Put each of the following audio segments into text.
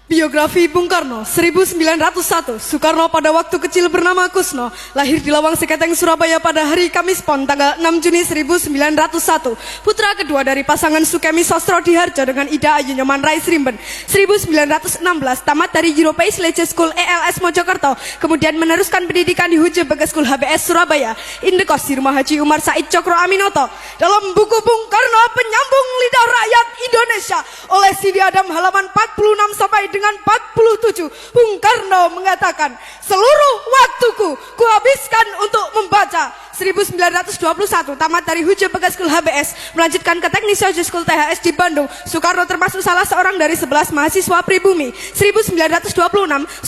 Biografi Bung Karno 1901. Soekarno pada waktu kecil bernama Kusno, lahir di Lawang Seketeng, Surabaya pada hari Kamis Pon tanggal 6 Juni 1901. Putra kedua dari pasangan Sukemi Sostro Diharjo dengan Ida Ayu Nyoman Rais Rimben. 1916 tamat dari European Leisure School ELS Mojokerto, kemudian meneruskan pendidikan di Huje Bagas School HBS Surabaya. Indekos di rumah Haji Umar Said Cokro Aminoto. Dalam buku Bung Karno Penyambung Lidah Rakyat Indonesia oleh Sidi Adam halaman 46 sampai dengan 47, Bung Karno mengatakan, seluruh waktuku kuhabiskan untuk membaca. 1921 tamat dari Huje Bagas School HBS, melanjutkan ke Teknik Sosial School THS di Bandung. Soekarno termasuk salah seorang dari 11 mahasiswa pribumi. 1926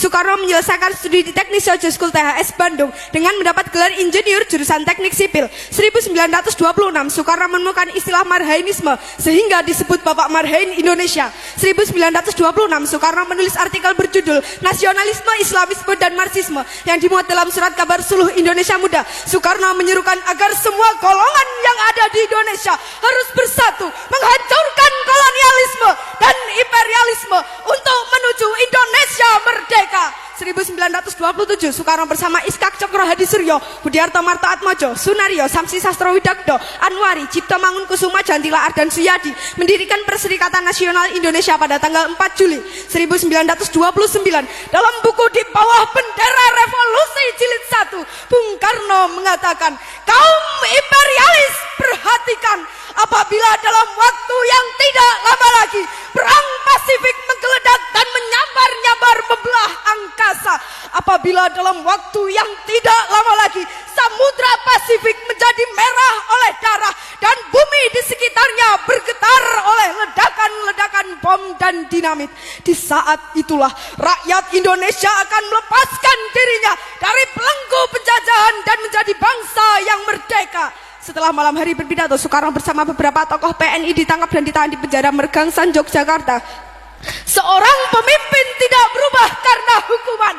Soekarno menyelesaikan studi di Teknik Sosial School THS Bandung dengan mendapat gelar insinyur jurusan Teknik Sipil. 1926 Soekarno menemukan istilah Marhainisme sehingga disebut Bapak Marhain Indonesia. 1926 Soekarno menulis artikel berjudul Nasionalisme, Islamisme, dan Marxisme yang dimuat dalam surat kabar Suluh Indonesia Muda. Soekarno menyerukan agar semua golongan yang ada di Indonesia harus bersatu menghancurkan kolonialisme dan imperialisme untuk menuju Indonesia merdeka. 1927 Soekarno bersama Iskak Cokro Hadi Suryo, Budiarto Marto Atmojo, Sunario, Samsi Sastro Widakdo, Anwari, Cipto Mangunkusuma, Jantila Ardan Suyadi mendirikan Perserikatan Nasional Indonesia pada tanggal 4 Juli 1929. Dalam buku Di Bawah Bendera Revolusi Jilid 1, Bung Karno mengatakan, kaum imperialis perhatikan, apabila dalam waktu yang tidak lama lagi perang Pasifik menggeledak dan menyambar-nyambar membelah angkasa, apabila dalam waktu yang tidak lama lagi Samudra Pasifik menjadi merah oleh darah dan bumi di sekitarnya bergetar oleh ledakan-ledakan bom dan dinamit, di saat itulah rakyat Indonesia akan melepaskan dirinya dari belenggu penjajahan dan menjadi bangsa yang merdeka. Setelah malam hari berpidato, Soekarno bersama beberapa tokoh PNI ditangkap dan ditahan di penjara Mergangsan, Yogyakarta. Seorang pemimpin tidak berubah karena hukuman.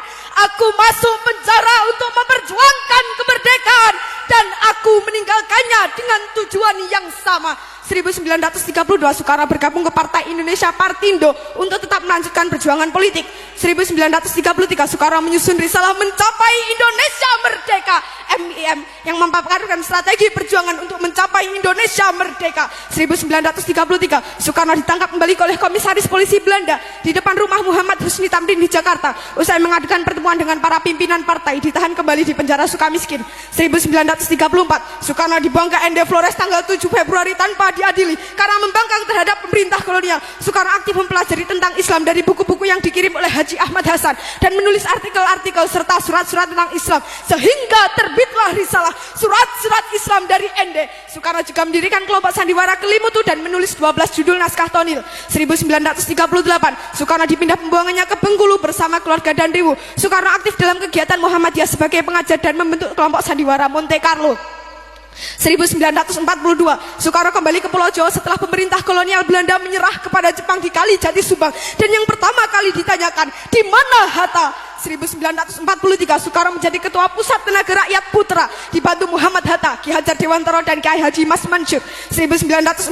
Aku masuk penjara untuk memperjuangkan kemerdekaan dan aku meninggalkannya dengan tujuan yang sama. 1932 Soekarno bergabung ke Partai Indonesia Partindo untuk tetap melanjutkan perjuangan politik. 1933 Soekarno menyusun risalah Mencapai Indonesia Merdeka (MIM) yang memaparkan strategi perjuangan untuk mencapai Indonesia merdeka. 1933 Soekarno ditangkap kembali oleh komisaris polisi Belanda di depan rumah Muhammad Husni Tamrin di Jakarta. Usai mengadakan pertemuan dengan para pimpinan partai, ditahan kembali di penjara Sukamiskin. 1934 Soekarno dibuang ke ND Flores tanggal 7 Februari tanpa diadili karena membangkang terhadap pemerintah kolonial. Soekarno aktif mempelajari tentang Islam dari buku-buku yang dikirim oleh Haji Ahmad Hasan dan menulis artikel-artikel serta surat-surat tentang Islam sehingga terbitlah risalah Surat-surat Islam dari ND. Soekarno juga mendirikan kelompok sandiwara Kelimutu dan menulis 12 judul naskah tonil. 1938 Soekarno dipindah pembuangannya ke Bengkulu bersama keluarga dan Dewu. Soekarno aktif dalam kegiatan Muhammadiyah sebagai pengajar dan membentuk kelompok sandiwara Monte Carlo. 1942 Soekarno kembali ke Pulau Jawa setelah pemerintah kolonial Belanda menyerah kepada Jepang di Kali Jati Subang, dan yang pertama kali ditanyakan, di mana Hatta? 1943 Soekarno menjadi ketua Pusat Tenaga Rakyat Putra dibantu Muhammad Hatta, Ki Hajar Dewantara dan Kiai Haji Mas Mansur. 1945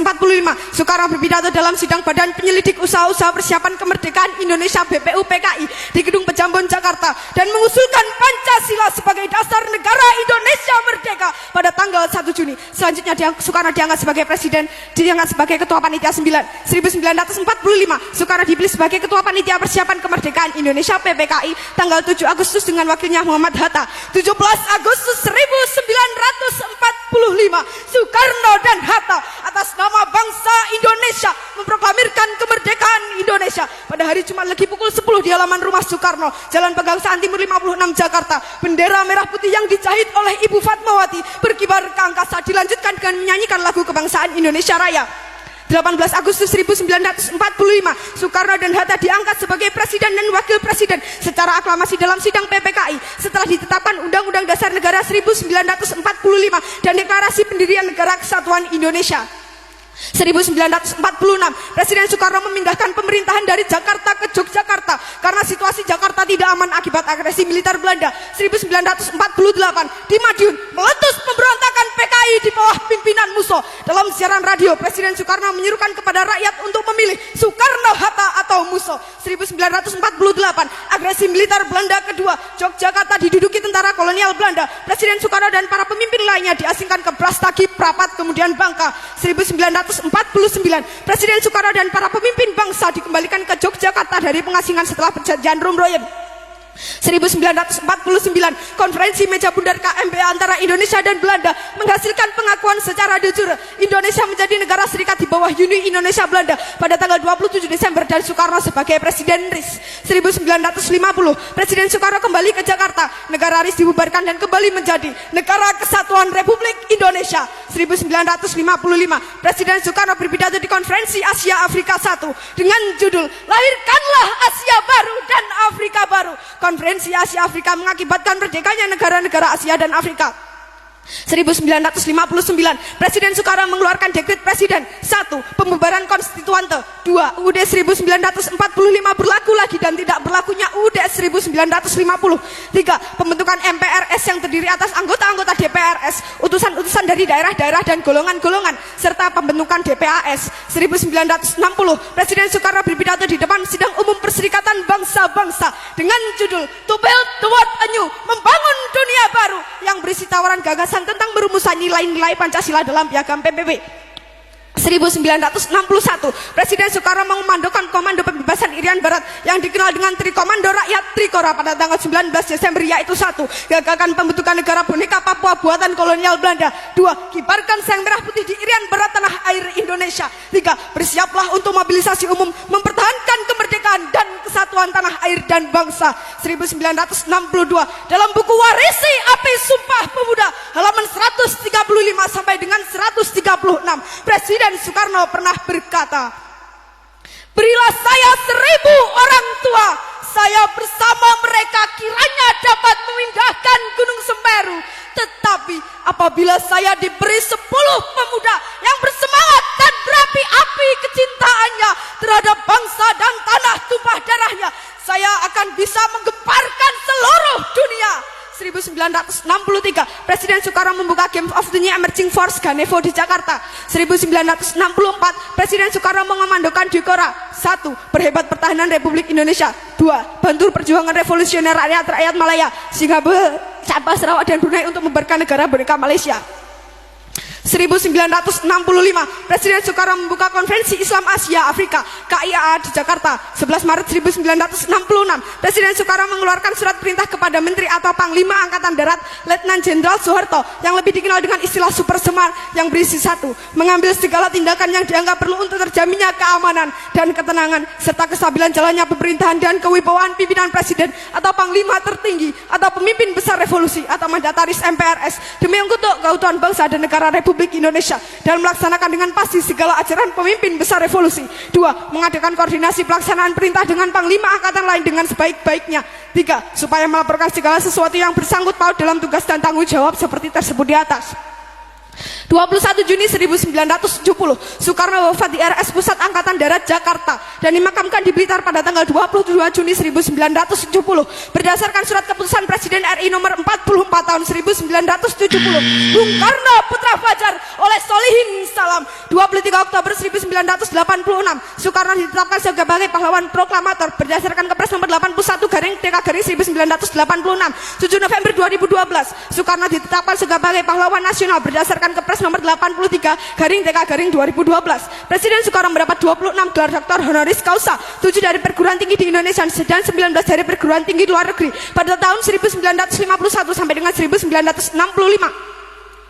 Soekarno berpidato dalam sidang Badan Penyelidik Usaha-usaha Persiapan Kemerdekaan Indonesia BPUPKI di Gedung Pejambon Jakarta dan mengusulkan Pancasila sebagai dasar negara Indonesia merdeka pada tanggal 1 Juni. Selanjutnya Soekarno diangkat sebagai presiden, diangkat sebagai ketua panitia 9. 1945 Soekarno dipilih sebagai ketua panitia persiapan kemerdekaan Indonesia PPKI tanggal 7 Agustus dengan wakilnya Muhammad Hatta. 17 Agustus 1945 Soekarno dan Hatta atas nama bangsa Indonesia memproklamirkan kemerdekaan Indonesia. Pada hari Jumat Legi pukul 10 di halaman rumah Soekarno, Jalan Pegangsaan Timur 56 Jakarta, bendera merah putih yang dijahit oleh Ibu Fatmawati berkibar ke angkasa, dilanjutkan dengan menyanyikan lagu kebangsaan Indonesia Raya. 18 Agustus 1945 Soekarno dan Hatta diangkat sebagai presiden dan wakil presiden secara aklamasi dalam sidang PPKI setelah ditetapkan Undang-Undang Dasar Negara 1945 dan Deklarasi Pendirian Negara Kesatuan Indonesia. 1946 Presiden Soekarno memindahkan pemerintahan dari Jakarta ke Yogyakarta karena situasi Jakarta tidak aman akibat agresi militer Belanda. 1948 di Madiun meletus pemberontakan PKI di bawah pimpinan pimpinan musuh. Dalam siaran radio, Presiden Soekarno menyuruhkan kepada rakyat untuk memilih Soekarno-Hatta atau musuh. 1948, agresi militer Belanda kedua, Yogyakarta diduduki tentara kolonial Belanda. Presiden Soekarno dan para pemimpin lainnya diasingkan ke Brastagi, Prapat, kemudian Bangka. 1949, Presiden Soekarno dan para pemimpin bangsa dikembalikan ke Yogyakarta dari pengasingan setelah perjanjian Rumroyen. 1949, konferensi meja bundar KMB antara Indonesia dan Belanda menghasilkan pengakuan secara de jure Indonesia menjadi negara serikat di bawah Uni Indonesia Belanda pada tanggal 27 Desember dan Soekarno sebagai Presiden RIS. 1950, Presiden Soekarno kembali ke Jakarta, negara RIS dibubarkan dan kembali menjadi Negara Kesatuan Republik Indonesia. 1955, Presiden Soekarno berpidato di konferensi Asia Afrika I dengan judul Lahirkanlah Asia Baru dan Afrika Baru. Konferensi Asia Afrika mengakibatkan merdekanya negara-negara Asia dan Afrika. 1959, Presiden Soekarno mengeluarkan dekret Presiden 1. Pembubaran konstituante. 2. UUD 1945 berlaku lagi dan tidak berlakunya UUD 1950. 3. Pembentukan MPRS yang terdiri atas anggota-anggota DPRS, utusan-utusan dari daerah-daerah dan golongan-golongan, serta pembentukan DPAS. 1960, Presiden Soekarno berpidato di depan Sidang Umum Perserikatan Bangsa-Bangsa dengan judul To Build the World Anew, membangun dunia baru, yang berisi tawaran gagasan tentang merumusan nilai-nilai Pancasila dalam piagam PBB. 1961, Presiden Soekarno mengomandokan Komando Pembebasan Irian Barat yang dikenal dengan Trikomando Rakyat Trikora pada tanggal 19 Desember, yaitu 1. Gagakan pembentukan negara boneka Papua buatan kolonial Belanda. 2. Kibarkan sang merah putih di Irian Barat tanah air Indonesia. 3. Bersiaplah untuk mobilisasi umum mempertahankan kemerdekaan dan kesatuan tanah air dan bangsa. 1962, dalam buku Warisi Api Sumpah Pemuda halaman 135 sampai dengan 136, Presiden Soekarno pernah berkata, berilah saya 1000 orang tua, saya bersama mereka kiranya dapat memindahkan Gunung Semeru. Tetapi apabila saya diberi 10 pemuda yang bersemangat dan berapi-api kecintaannya terhadap bangsa dan tanah tumpah darahnya, saya akan bisa menggemparkan seluruh dunia. 1963, Presiden Soekarno membuka Game of the New Emerging Force Ganevo di Jakarta. 1964, Presiden Soekarno mengomandokan Dikora. 1. Berhebat pertahanan Republik Indonesia. 2. Bantu perjuangan revolusioner rakyat Malaya, Singapura, Sabah, Sarawak, dan Brunei untuk membubarkan negara boneka Malaysia. 1965, Presiden Soekarno membuka Konferensi Islam Asia Afrika KIAA di Jakarta. 11 Maret 1966, Presiden Soekarno mengeluarkan surat perintah kepada Menteri atau Panglima Angkatan Darat Letnan Jenderal Soeharto yang lebih dikenal dengan istilah Super Semar, yang berisi 1. Mengambil segala tindakan yang dianggap perlu untuk terjaminnya keamanan dan ketenangan serta kestabilan jalannya pemerintahan dan kewibawaan pimpinan Presiden atau Panglima tertinggi atau pemimpin besar revolusi atau mandataris MPRS demi untuk keutuhan bangsa dan negara Republik Indonesia dan melaksanakan dengan pasti segala ajaran pemimpin besar revolusi. 2. Mengadakan koordinasi pelaksanaan perintah dengan Panglima Angkatan lain dengan sebaik-baiknya. 3. Supaya melaporkan segala sesuatu yang bersangkut paut dalam tugas dan tanggung jawab seperti tersebut di atas. 21 Juni 1970, Soekarno wafat di RS Pusat Angkatan Darat Jakarta dan dimakamkan di Blitar pada tanggal 22 Juni 1970 berdasarkan surat keputusan Presiden RI nomor 44 tahun 1970. Bung Karno Putra Fajar oleh Solihin Salam. 23 Oktober 1986, Soekarno ditetapkan sebagai pahlawan proklamator berdasarkan Kepres nomor 81/TK/1986. 7 November 2012, Soekarno ditetapkan sebagai pahlawan nasional berdasarkan Kepres nomor 83/TK/2012. Presiden Soekarno mendapat 26 gelar doktor honoris causa, 7 dari perguruan tinggi di Indonesia dan 19 dari perguruan tinggi luar negeri pada tahun 1951 sampai dengan 1965.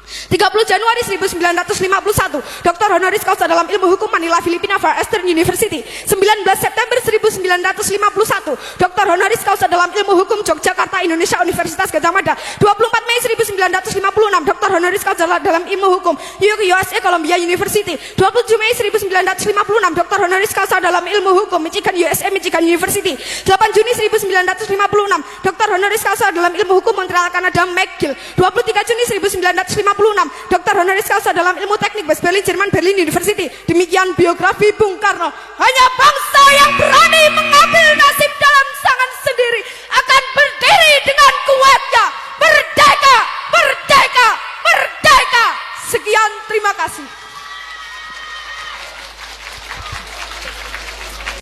30 Januari 1951, Dr. honoris causa dalam ilmu hukum Manila, Filipina, Far Eastern University. 19 September 1951, Dr. honoris causa dalam ilmu hukum Yogyakarta, Indonesia, Universitas Gadjah Mada. 24 Mei 1956, Dr. honoris causa dalam ilmu hukum USA, Columbia University. 27 Mei 1956, Dr. honoris causa dalam ilmu hukum Michigan, USA, Michigan University. 8 Juni 1956, Dr. honoris causa dalam ilmu hukum Montreal, Kanada, McGill. 23 Juni 1956, Dr. honoris causa dalam ilmu teknik West Berlin, Jerman, Berlin University. Demikian biografi Bung Karno. Hanya bangsa yang